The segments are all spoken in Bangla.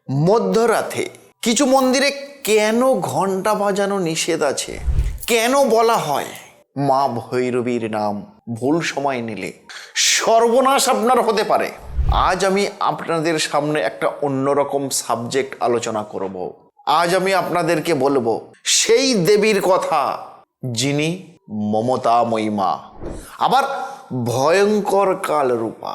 মধ্যরাতে কিছু মন্দিরে কেন ঘন্টা বাজানো নিষেধ আছে? কেন বলা হয় মা ভৈরবীর নাম ভুল সময় নিলে সর্বনাশ আপনার হতে পারে? আজ আমি আপনাদের সামনে একটা অন্যরকম সাবজেক্ট আলোচনা করব। আজ আমি আপনাদেরকে বলবো সেই দেবীর কথা যিনি মমতাময়ী মা, আবার ভয়ঙ্কর কাল রূপা।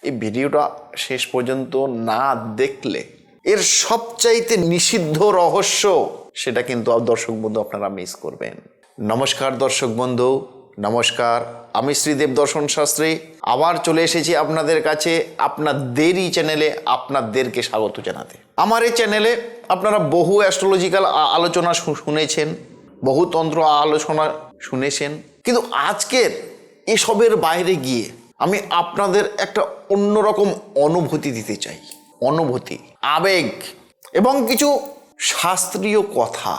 এই ভিডিওটা শেষ পর্যন্ত না দেখলে এর সবচাইতে নিষিদ্ধ রহস্য সেটা কিন্তু দর্শক বন্ধু আপনারা মিস করবেন। নমস্কার দর্শক বন্ধু, নমস্কার। আমি শ্রীদেব দর্শন শাস্ত্রী আবার চলে এসেছি আপনাদের কাছে আপনাদেরই চ্যানেলে আপনাদেরকে স্বাগত জানাতে। আমার এই চ্যানেলে আপনারা বহু অ্যাস্ট্রোলজিক্যাল আলোচনা শুনেছেন, বহু তন্ত্র আলোচনা শুনেছেন, কিন্তু আজকের এসবের বাইরে গিয়ে আমি আপনাদের একটা অন্যরকম অনুভূতি দিতে চাই। অনুভূতি, আবেগ এবং কিছু শাস্ত্রীয় কথা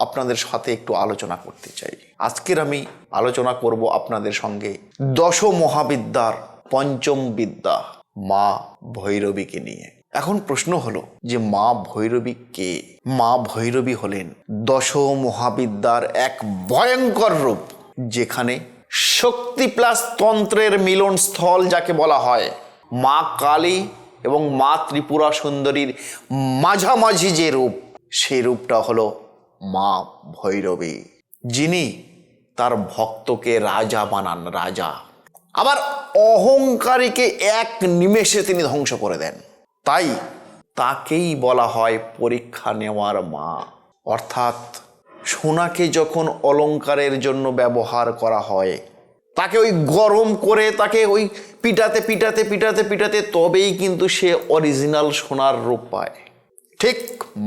আপনাদের সাথে একটু আলোচনা করতে চাই। আজকের আমি আলোচনা করব আপনাদের সঙ্গে দশ মহাবিদ্যার পঞ্চম বিদ্যা মা ভৈরবীকে নিয়ে। এখন প্রশ্ন হলো যে মা ভৈরবী কে? মা ভৈরবী হলেন দশ মহাবিদ্যার এক ভয়ঙ্কর রূপ, যেখানে শক্তি প্লাস তন্ত্রের মিলন স্থল যাকে বলা হয়। মা কালী এবং মা ত্রিপুরা সুন্দরীর মাঝামাঝি যে রূপ, সেই রূপটা হলো মা ভৈরবী, যিনি তার ভক্তকে রাজা বানান, রাজা। আবার অহংকারীকে এক নিমেষে তিনি ধ্বংস করে দেন। তাই তাকেই বলা হয় পরীক্ষা নেওয়ার মা। অর্থাৎ সোনাকে যখন অলংকারের জন্য ব্যবহার করা হয়, তাকে ওই গরম করে তাকে ওই পিটাতে পিটাতে পিটাতে পিটাতে তবেই কিন্তু সে অরিজিনাল সোনার রূপ পায়। ঠিক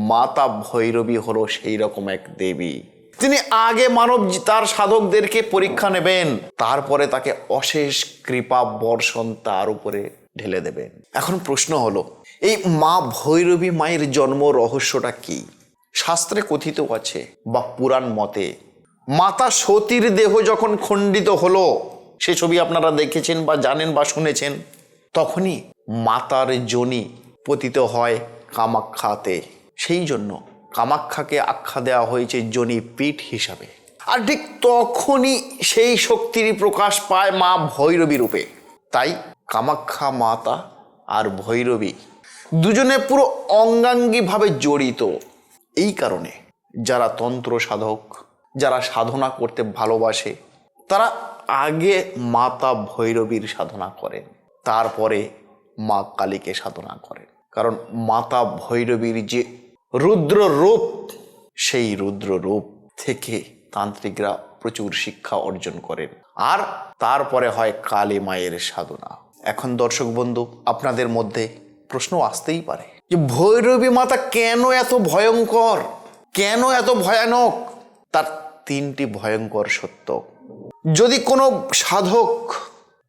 মাতা ভৈরবী হলো সেই রকম এক দেবী। তিনি আগে মানব তার সাধকদেরকে পরীক্ষা নেবেন, তারপরে তাকে অশেষ কৃপা বর্ষণ তার উপরে ঢেলে দেবেন। এখন প্রশ্ন হলো এই মা ভৈরবী মায়ের জন্ম রহস্যটা কি? শাস্ত্রে কথিত আছে বা পুরাণ মতে মাতা সতীর দেহ যখন খণ্ডিত হলো, সে ছবি আপনারা দেখেছেন বা জানেন বা শুনেছেন, তখনই মাতার যোনি পতিত হয় কামাখ্যাতে। সেই জন্য কামাখ্যাকে আখ্যা দেওয়া হয়েছে যোনি পীঠ হিসাবে। আর ঠিক তখনই সেই শক্তির প্রকাশ পায় মা ভৈরবী রূপে। তাই কামাখ্যা মাতা আর ভৈরবী দুজনে পুরো অঙ্গাঙ্গিভাবে জড়িত। এই কারণে যারা তন্ত্র সাধক, যারা সাধনা করতে ভালোবাসে, তারা আগে মাতা ভৈরবীর সাধনা করেন, তারপরে মা কালীকে সাধনা করেন। কারণ মাতা ভৈরবীর যে রুদ্র রূপ, সেই রুদ্র রূপ থেকে তান্ত্রিকরা প্রচুর শিক্ষা অর্জন করেন, আর তারপরে হয় কালী মায়ের সাধনা। এখন দর্শক বন্ধু, আপনাদের মধ্যে প্রশ্ন আসতেই পারে যে ভৈরবী মাতা কেন এত ভয়ঙ্কর, কেন এত ভয়ানক? তার তিনটি ভয়ঙ্কর সত্য। যদি কোনো সাধক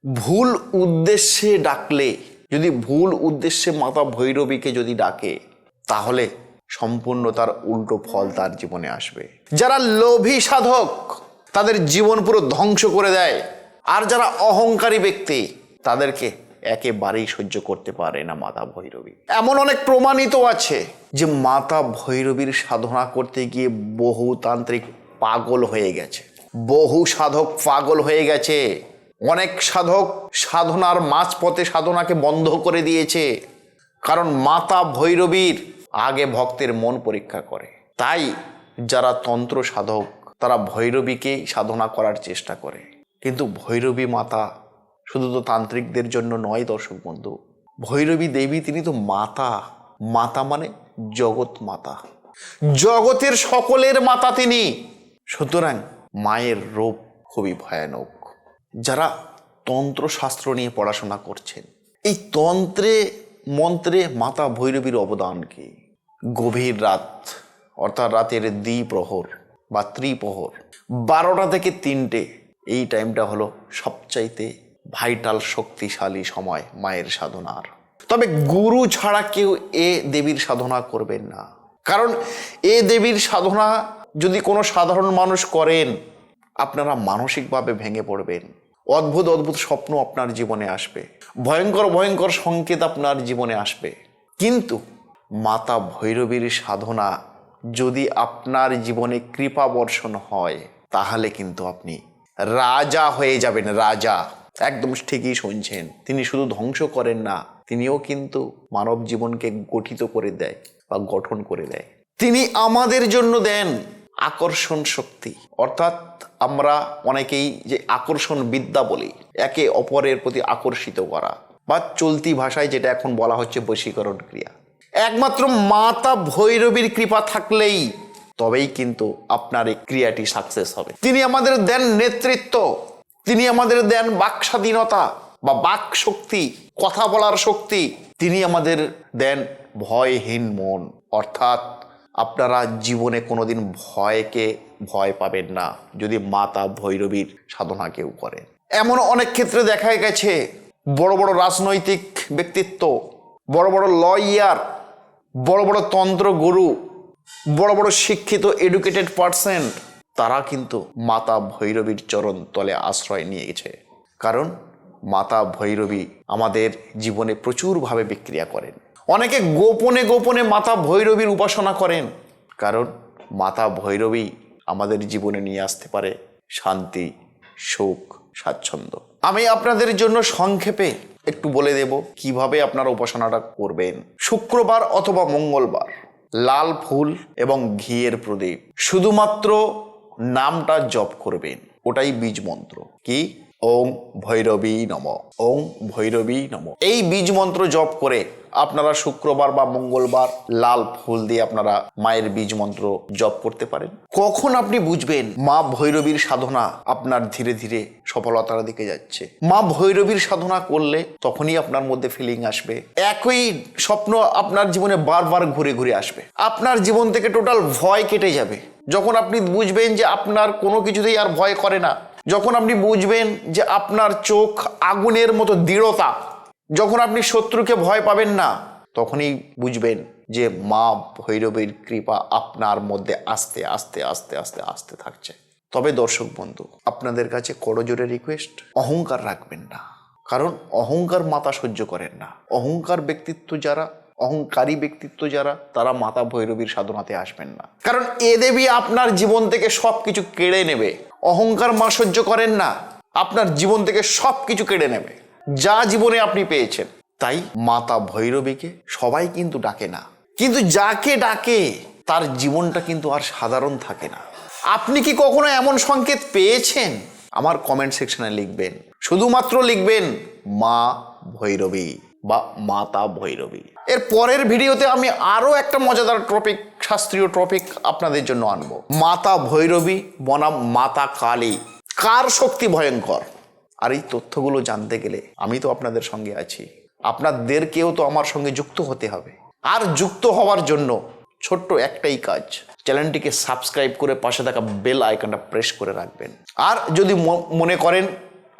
ভুল উদ্দেশ্যে ডাকলে, যদি ভুল উদ্দেশ্যে মাতা ভৈরবীকে যদি ডাকে, তাহলে সম্পূর্ণ তার উল্টো ফল তার জীবনে আসবে। যারা লোভী সাধক, তাদের জীবন পুরো ধ্বংস করে দেয়। আর যারা অহংকারী ব্যক্তি, তাদেরকে একেবারেই সহ্য করতে পারে না মাতা ভৈরবী। এমন অনেক প্রমাণিত আছে যে মাতা ভৈরবীর সাধনা করতে গিয়ে বহু তান্ত্রিক পাগল হয়ে গেছে, বহু সাধক পাগল হয়ে গেছে। অনেক সাধক সাধনার মাঝপথে সাধনাকে বন্ধ করে দিয়েছে, কারণ মাতা ভৈরবীর আগে ভক্তের মন পরীক্ষা করে। তাই যারা তন্ত্র সাধক, তারা ভৈরবীকে সাধনা করার চেষ্টা করে। কিন্তু ভৈরবী মাতা শুধু তো তান্ত্রিকদের জন্য নয় দর্শক বন্ধু, ভৈরবী দেবী তিনি তো মাতা। মাতা মানে জগৎ মাতা, জগতের সকলের মাতা তিনি। সুতরাং মায়ের রূপ খুবই ভয়ানক। যারা তন্ত্রশাস্ত্র নিয়ে পড়াশোনা করছেন, এই তন্ত্রে মন্ত্রে মাতা ভৈরবীর অবদান কি? গভীর রাত, অর্থাৎ রাতের দ্বিপ্রহর বা ত্রিপ্রহর, 12টা থেকে 3টে, এই টাইমটা হলো সবচাইতে ভাইটাল শক্তিশালী সময় মায়ের সাধনার। তবে গুরু ছাড়া কেউ এ দেবীর সাধনা করবেন না, কারণ এ দেবীর সাধনা যদি কোনো সাধারণ মানুষ করেন, আপনারা মানসিকভাবে ভেঙে পড়বেন। অদ্ভুত অদ্ভুত স্বপ্ন আপনার জীবনে আসবে, ভয়ঙ্কর ভয়ঙ্কর সংকেত আপনার জীবনে আসবে। কিন্তু মাতা ভৈরবীর সাধনা যদি আপনার জীবনে কৃপা বর্ষণ হয়, তাহলে কিন্তু আপনি রাজা হয়ে যাবেন। রাজা, একদম ঠিকই শুনছেন। তিনি শুধু ধ্বংস করেন না, তিনিও কিন্তু মানব জীবনকে গঠিত করে দেয় বা গঠন করে দেয়। তিনি আমাদের জন্য দেন আকর্ষণ শক্তি, অর্থাৎ আমরা অনেকেই যে আকর্ষণ বিদ্যা বলি, একে অপরের প্রতি আকর্ষিত করা, বা চলতি ভাষায় যেটা এখন বলা হচ্ছে বশীকরণ ক্রিয়া। একমাত্র মাতা ভৈরবীর কৃপা থাকলেই তবেই কিন্তু আপনার এই ক্রিয়াটি সাকসেস হবে। তিনি আমাদের দেন নেতৃত্ব, তিনি আমাদের দেন বাক স্বাধীনতা বা বাক শক্তি, কথা বলার শক্তি। তিনি আমাদের দেন ভয়হীন মন, অর্থাৎ আপনারা জীবনে কোনোদিন ভয় পাবেন না যদি মাতা ভৈরবীর সাধনা কেউ করে। এমন অনেক ক্ষেত্রে দেখা গেছে বড় বড় রাজনৈতিক ব্যক্তিত্ব, বড় বড় লয়ার, বড় বড় তন্ত্র গুরু, বড় বড় শিক্ষিত এডুকেটেড পার্সন, তারা কিন্তু মাতা ভৈরবীর চরণ তলে আশ্রয় নিয়ে গেছে। কারণ মাতা ভৈরবী আমাদের জীবনে প্রচুরভাবে বিক্রিয়া করেন। অনেকে গোপনে গোপনে মাতা ভৈরবীর উপাসনা করেন, কারণ মাতা ভৈরবী আমাদের জীবনে নিয়ে আসতে পারে শান্তি, সুখ, স্বাচ্ছন্দ্য। আমি আপনাদের জন্য সংক্ষেপে একটু বলে দেব কিভাবে আপনারা উপাসনাটা করবেন। শুক্রবার অথবা মঙ্গলবার লাল ফুল এবং ঘিয়ের প্রদীপ, শুধুমাত্র নামটা জপ করবেন, ওটাই বীজ মন্ত্র। কি? ওং ভৈরবী নম, ওং ভৈরবী নম। এই বীজ মন্ত্র জপ করে আপনারা শুক্রবার বা মঙ্গলবার লাল ফুল দিয়ে আপনারা মায়ের বীজ মন্ত্র জপ করতে পারেন। কখন আপনি বুঝবেন মা ভৈরবীর সাধনা আপনার ধীরে ধীরে সফলতার দিকে যাচ্ছে? মা ভৈরবীর সাধনা করলে তখনই আপনার মধ্যে ফিলিং আসবে, একই স্বপ্ন আপনার জীবনে বারবার ঘুরে ঘুরে আসবে। আপনার জীবন থেকে টোটাল ভয় কেটে যাবে যখন আপনি বুঝবেন যে আপনার কোনো কিছুতেই আর ভয় করে না, যখন আপনি বুঝবেন যে আপনার চোখ আগুনের মতো দৃঢ়তা, যখন আপনি শত্রুকে ভয় পাবেন না, তখনই বুঝবেন যে মা ভৈরবীর কৃপা আপনার মধ্যে আস্তে আস্তে আস্তে আস্তে আস্তে থাকছে। তবে দর্শক বন্ধু, আপনাদের কাছে করজোরে রিকোয়েস্ট, অহংকার রাখবেন না। কারণ অহংকার মাতা সহ্য করেন না। অহংকারী ব্যক্তিত্ব যারা, তারা মাতা ভৈরবীর সাধনাতে আসবেন না। কারণ এ দেবী আপনার জীবন থেকে সবকিছু কেড়ে নেবে। অহংকার মা সহ্য করেন না, আপনার জীবন থেকে সবকিছু কেড়ে নেবে যা জীবনে আপনি পেয়েছেন। তাই মাতা ভৈরবীকে সবাই কিন্তু ডাকে না, কিন্তু যাকে ডাকে তার জীবনটা কিন্তু আর সাধারণ থাকে না। আপনি কি কখনো এমন সংকেত পেয়েছেন? আমার কমেন্ট সেকশনে লিখবেন, শুধুমাত্র লিখবেন মা ভৈরবী বা মাতা ভৈরবী। এর পরের ভিডিওতে আমি আরো একটা মজাদার টপিক, শাস্ত্রীয় টপিক আপনাদের জন্য আনবো। মাতা ভৈরবী বনাম মাতা কালী, কার শক্তি ভয়ঙ্কর? আর এই তথ্যগুলো জানতে গেলে আমি তো আপনাদের সঙ্গে আছি, আপনাদেরকেও তো আমার সঙ্গে যুক্ত হতে হবে। আর যুক্ত হওয়ার জন্য ছোট্ট একটাই কাজ, চ্যানেলটিকে সাবস্ক্রাইব করে পাশে থাকা বেল আইকনটা প্রেস করে রাখবেন। আর যদি মনে করেন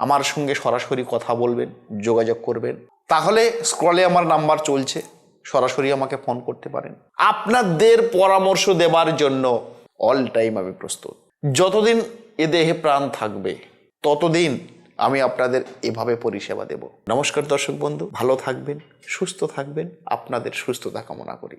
আমার সঙ্গে সরাসরি কথা বলবেন, যোগাযোগ করবেন, তাহলে স্ক্রলে আমার নাম্বার চলছে, সরাসরি আমাকে ফোন করতে পারেন। আপনাদের পরামর্শ দেবার জন্য অল টাইম আমি প্রস্তুত। যতদিন এ দেহে প্রাণ থাকবে ততদিন আমি আপনাদের এভাবে পরিষেবা দেব। নমস্কার দর্শক বন্ধু, ভালো থাকবেন, সুস্থ থাকবেন, আপনাদের সুস্থতা কামনা করি।